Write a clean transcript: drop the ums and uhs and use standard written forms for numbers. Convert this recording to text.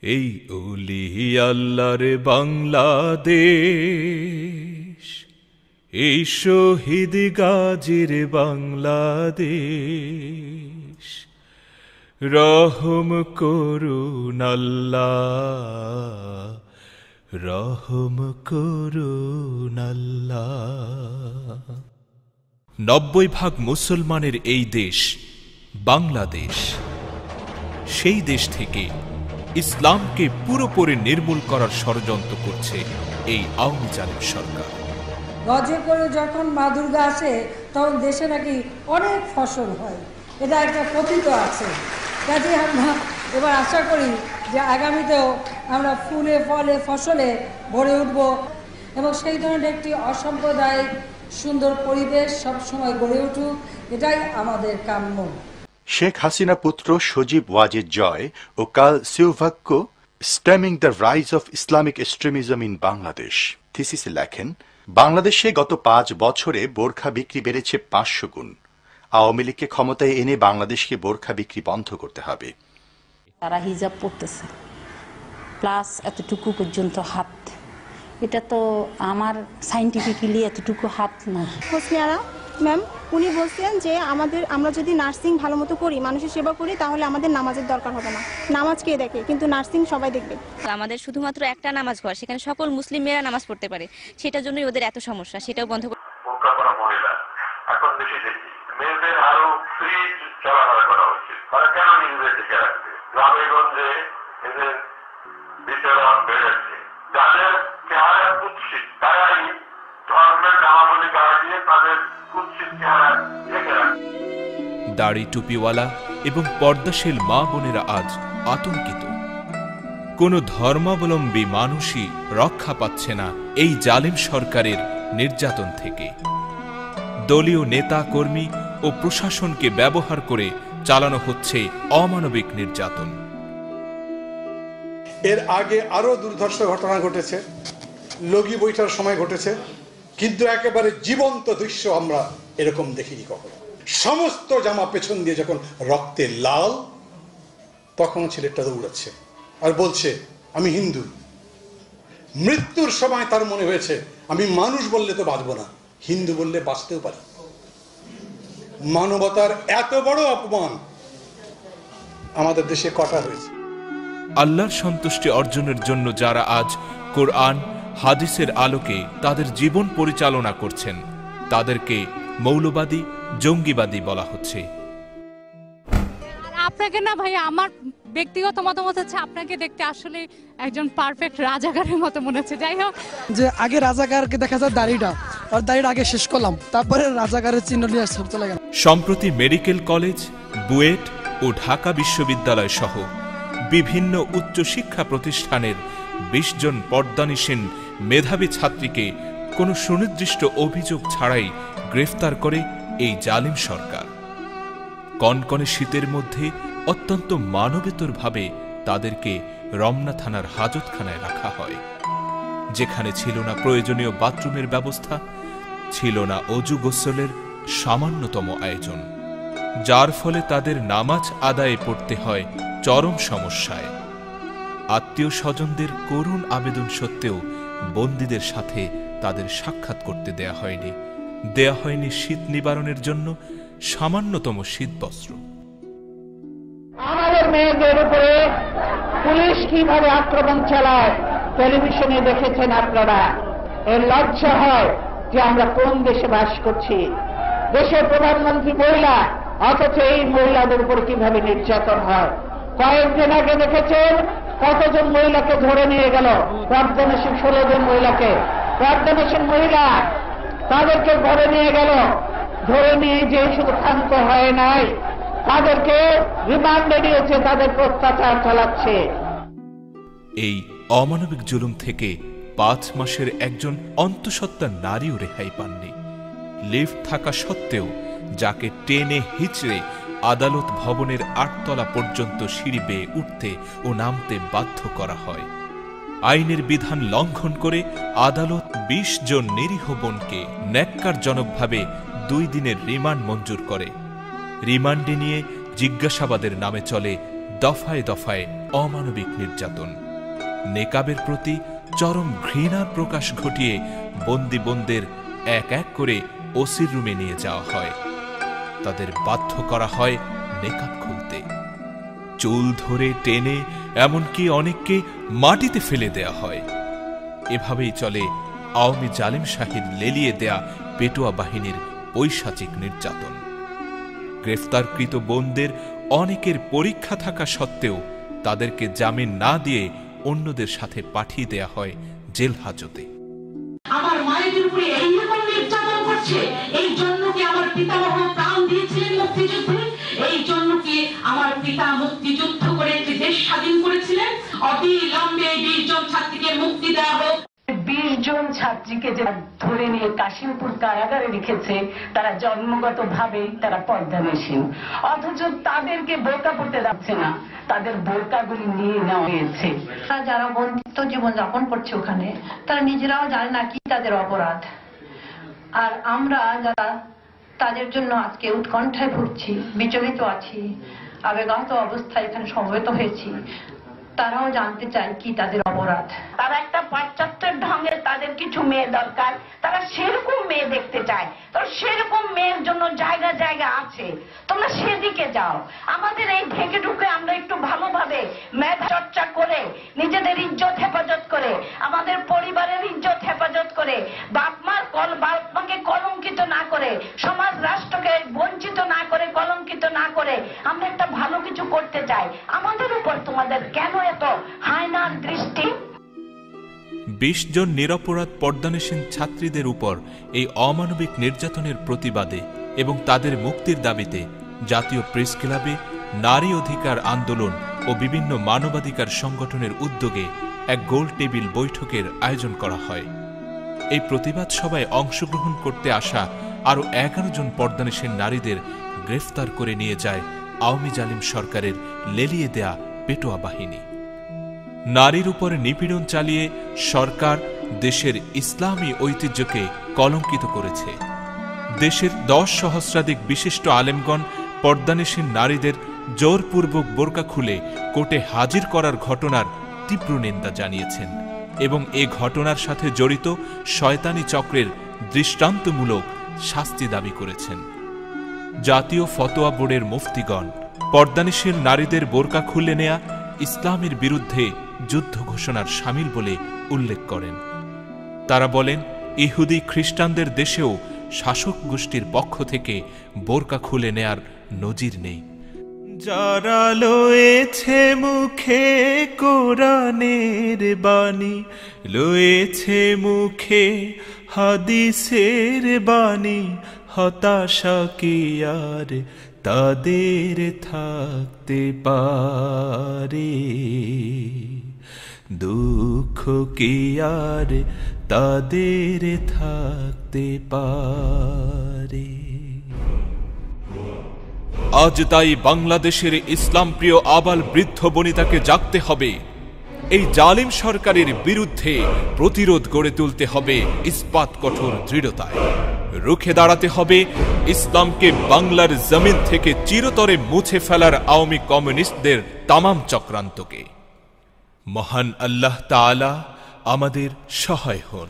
এই ওলি আল্লাহর বাংলাদেশ, এই শহীদ গাজীর বাংলাদেশ, রহম করুন আল্লাহ, রহম করুন আল্লাহ। 90% মুসলমানের এই দেশ বাংলাদেশ, সেই দেশ থেকে ইসলামকে পুরোপুরি নির্মূল করার ষড়যন্ত্র করছে এই আওয়ামী জালিম সরকার। গজে করে যখন মা দুর্গা আসে তখন দেশে নাকি অনেক ফসল হয়, এটা একটা কথিত আছে। কাজে আমরা এবার আশা করি যে আগামীতেও আমরা ফুলে ফলে ফসলে ভরে উঠব এবং সেই ধরনের একটি অসাম্প্রদায়িক সুন্দর পরিবেশ সবসময় গড়ে উঠুক, এটাই আমাদের কাম্য। শেখ হাসিনা পুত্র সজীব ওয়াজেদ জয় ও কার্ল সিলভাক্য stemming the rise of Islamic extremism in Bangladesh থিসিসে লেখেন, বাংলাদেশে গত 5 বছরে বোরখা বিক্রি বেড়েছে 500 গুণ। আওয়ামী লীগকে ক্ষমতায় এনে বাংলাদেশকে বোরখা বিক্রি বন্ধ করতে হবে। তারা হিজাব পড়তেছে প্লাস এতটুকু পর্যন্ত হাত, এটা তো আমার সাইন্টিফিক্যালি এতটুকু হাত না। হোসনিয়ারা ম্যাম উনি বলছেন যে আমরা যদি নার্সিং ভালো মতো করি, মানুষের সেবা করি, তাহলে আমাদের নামাজের দরকার হবে না। নামাজ কে দেখে, কিন্তু নার্সিং সবাই দেখবে। আমাদের শুধুমাত্র একটা নামাজ ঘর, সেখানে সকল মুসলিম মেয়েরা নামাজ পড়তে পারে, সেটার জন্যই ওদের এত সমস্যা, সেটাও বন্ধ করে। এখন বেশি দেখি মেয়েদের আরো ফ্রি চলাফেরা করা উচিত। তারা কেন নিজেদের দিকে রাখবে? গ্রামে গঞ্জে এদের বিচরণ বেড়েছে, যাদের চেহারা কুৎসিত তারাই ধর্মের নামাবলী গাড় দিয়ে তাদের কুৎসিত চেহারা ঢেকে রাখবে। দাড়ি টুপিওয়ালা এবং পর্দাশীল মা বোনেরা আজ আতঙ্কিত। কোন ধর্মাবলম্বী মানুষই রক্ষা পাচ্ছে না এই জালিম সরকারের নির্যাতন থেকে। দলীয় নেতা কর্মী ও প্রশাসনকে ব্যবহার করে চালানো হচ্ছে অমানবিক নির্যাতন। এর আগে আরো দুর্ধর্ষ ঘটনা ঘটেছে, লগি বৈঠার সময় ঘটেছে, কিন্তু একেবারে জীবন্ত দৃশ্য আমরা এরকম দেখিনি কখনো। সমস্ত জামা পেছন দিয়ে যখন রক্তে লাল, তখন ছেলেটা দৌড়াচ্ছে আর বলছে আমি হিন্দু। মৃত্যুর সময় তার মনে হয়েছে আমি মানুষ বললে তো বাঁচবো না, হিন্দু বললে বাঁচতেও পারি। মানবতার এত বড় অপমান আমাদের দেশে কটা হয়েছে। আল্লাহর সন্তুষ্টি অর্জনের জন্য যারা আজ কোরআন হাদিসের আলোকে তাদের জীবন পরিচালনা করছেন, তাদেরকে মৌলবাদী জঙ্গিবাদী বলা হচ্ছে। আপনাকে না ভাই, আমার ব্যক্তিগত মতামত হচ্ছে আপনাকে দেখতে আসলে একজন পারফেক্ট রাজাকারের মতো মনে হচ্ছে। যাই হোক, যে আগে রাজাকারকে দেখা যায় দাড়িটা, আর দাড়িটা আগে শেষ করলাম, তারপরে রাজাকারের চিহ্ন নিয়ে চলে গেল। সম্প্রতি মেডিকেল কলেজ, বুয়েট ও ঢাকা বিশ্ববিদ্যালয় সহ বিভিন্ন উচ্চশিক্ষা প্রতিষ্ঠানের 20 জন পর্দানিসীন মেধাবী ছাত্রীকে কোনো সুনির্দিষ্ট অভিযোগ ছাড়াই গ্রেফতার করে এই জালিম সরকার। কনকনে শীতের মধ্যে অত্যন্ত মানবেতরভাবে তাদেরকে রমনা থানার হাজতখানায় রাখা হয়, যেখানে ছিল না প্রয়োজনীয় বাথরুমের ব্যবস্থা, ছিল না অজু গোসলের সামান্যতম আয়োজন, যার ফলে তাদের নামাজ আদায়ে পড়তে হয় চরম সমস্যায়। আত্মীয় স্বজনদের করুণ আবেদন সত্ত্বেও বন্দীদের সাথে তাদের সাক্ষাৎ করতে দেয়া হয়নি শীত নিবারণের জন্য সামান্যতম শীতবস্ত্র। আমাদের মেয়েদের উপরে পুলিশ কিভাবে আক্রমণ চালায় টেলিভিশনে দেখেছেন আপনারা। এর লজ্জা হয় যে আমরা কোন দেশে বাস করছি। দেশের প্রধানমন্ত্রী মহিলা, অথচ এই মহিলাদের উপর কিভাবে নির্যাতন হয়। কয়েকদিন আগে দেখেছেন কতজন মহিলাকে ধরে নিয়ে গেল, পর্দানসীন 16 জন মহিলাকে, পর্দানসীন মহিলা তাদেরকে ধরে নিয়ে গেল। ধরে নিয়ে যে শুধু ক্ষান্ত হয় নাই, তাদেরকে রিমান্ডে নিয়েছে, তাদের অত্যাচার চালাচ্ছে। এই অমানবিক জুলুম থেকে 5 মাসের একজন অন্তঃসত্ত্বা নারীও রেহাই পাননি। লিফট থাকা সত্ত্বেও যাকে টেনে হিচড়ে আদালত ভবনের 8 তলা পর্যন্ত সিঁড়ি বেয়ে উঠতে ও নামতে বাধ্য করা হয়। আইনের বিধান লঙ্ঘন করে আদালত 20 জন নিরীহ বোনকে ন্যাক্কারজনকভাবে 2 দিনের রিমান্ড মঞ্জুর করে। রিমান্ডে নিয়ে জিজ্ঞাসাবাদের নামে চলে দফায় দফায় অমানবিক নির্যাতন, নেকাবের প্রতি চরম ঘৃণার প্রকাশ ঘটিয়ে বন্দীদের এক এক করে ওসির রুমে নিয়ে যাওয়া হয়। তাদের বাধ্য করা হয় নেকাব খুলতে, চুল ধরে টেনে এমনকি অনেককে মাটিতে ফেলে দেয়া হয়। এভাবেই চলে আওয়ামী জালিম শাহীর লেলিয়ে দেয়া পেটোয়া বাহিনীর পৈশাচিক নির্যাতন। গ্রেফতারকৃত বোনদের অনেকের পরীক্ষা থাকা সত্ত্বেও তাদেরকে জামিন না দিয়ে অন্যদের সাথে পাঠিয়ে দেয়া হয় জেল হাজতে। আমার মায়েদের উপরে এইরকম নির্যাতন করছে, এই জন্য কি আমার পিতামহ প্রাণ দিয়েছিলেন মুক্তিযুদ্ধে? এই জন্য কি আমার পিতা মুক্তিযুদ্ধ করে একটি দেশ স্বাধীন করেছিলেন? অবিলম্বে 20 জন ছাত্রীকে মুক্তি দেওয়া হোক। 20 জন ছাত্রীকে যারা ধরে নিয়ে কাশিমপুর কারাগারে রেখেছে, তারা জন্মগত ভাবেই তারা পর্দানসীন, অথচ তাদেরকে বোরকা পড়তে যাচ্ছে না, তাদের বোরকাগুলি নিয়ে নেওয়া হয়েছে। যারা বন্দিত্ব জীবন যাপন করছে ওখানে, তারা নিজেরাও জানে না কি তাদের অপরাধ। আর আমরা যারা তাদের জন্য আজকে উৎকণ্ঠায় ভুগছি, বিচলিত আছি, আবেগাহত অবস্থায় এখানে সমবেত হয়েছি, তারাও জানতে চায় কি তাদের অপরাধ। তারা একটা পাশ্চাত্যের ঢঙে তাদের কিছু মেয়ে দরকার, তারা সেরকম মেয়ে দেখতে চায়। তো সেরকম মেয়ের জন্য জায়গা জায়গা আছে, তোমরা সেদিকে যাও। আমাদের এই ঢেকে ঢুকে আমরা একটু ভালোভাবে মেধা চর্চা করে, নিজেদের ইজ্জত হেফাজত করে, আমাদের পরিবারের ইজ্জত হেফাজত করে, বাপমাকে কলঙ্কিত না করে, সমাজ রাষ্ট্রকে বঞ্চিত না করে, কলঙ্কিত না করে আমরা একটা ভালো কিছু করতে চাই। আমাদের উপর তোমাদের কেন এত হায়নার দৃষ্টি? 20 জন নিরপরাধ পর্দানসীন ছাত্রীদের উপর এই অমানবিক নির্যাতনের প্রতিবাদে এবং তাদের মুক্তির দাবিতে জাতীয় প্রেস ক্লাবে নারী অধিকার আন্দোলন ও বিভিন্ন মানবাধিকার সংগঠনের উদ্যোগে এক গোল টেবিল বৈঠকের আয়োজন করা হয়। এই প্রতিবাদ সভায় অংশগ্রহণ করতে আসা আরও 11 জন পর্দানসীন নারীদের গ্রেফতার করে নিয়ে যায় আওয়ামী জালিম সরকারের লেলিয়ে দেয়া পেটোয়া বাহিনী। নারীর উপর নিপীড়ন চালিয়ে সরকার দেশের ইসলামী ঐতিহ্যকে কলঙ্কিত করেছে। দেশের 10 সহস্রাধিক বিশিষ্ট আলেমগণ পর্দানসীন নারীদের জোরপূর্বক বোরকা খুলে কোর্টে হাজির করার ঘটনার তীব্র নিন্দা জানিয়েছেন এবং এ ঘটনার সাথে জড়িত শয়তানি চক্রের দৃষ্টান্তমূলক শাস্তি দাবি করেছেন। জাতীয় ফতোয়া বোর্ডের মুফতিগণ পর্দানসীন নারীদের বোরকা খুলে নেয়া ইসলামের বিরুদ্ধে যুদ্ধ ঘোষণার শামিল বলে উল্লেখ করেন। তারা বলেন, ইহুদি খ্রিস্টানদের দেশেও শাসক গোষ্ঠীর পক্ষ থেকে বোরকা খুলে নেয়ার নজির নেই। যারা লয়েছে মুখে কোরআনের বাণী, লয়েছে মুখে হাদিসের বাণী, হতাশা কি আর তাদের থাকতে পারে, দুঃখ কি আর তাদের থাকতে পারে। আজ তাই বাংলাদেশের ইসলাম প্রিয় আবাল বৃদ্ধ বনিতাকে জাগতে হবে। এই জালিম সরকারের বিরুদ্ধে প্রতিরোধ গড়ে তুলতে হবে ইস্পাত কঠোর দৃঢ়তায়। রুখে দাঁড়াতে হবে ইসলামকে বাংলার জমিন থেকে চিরতরে মুছে ফেলার আওয়ামী কমিউনিস্টদের তামাম চক্রান্তকে। মহান আল্লাহ তাআলা আমাদের সহায় হন।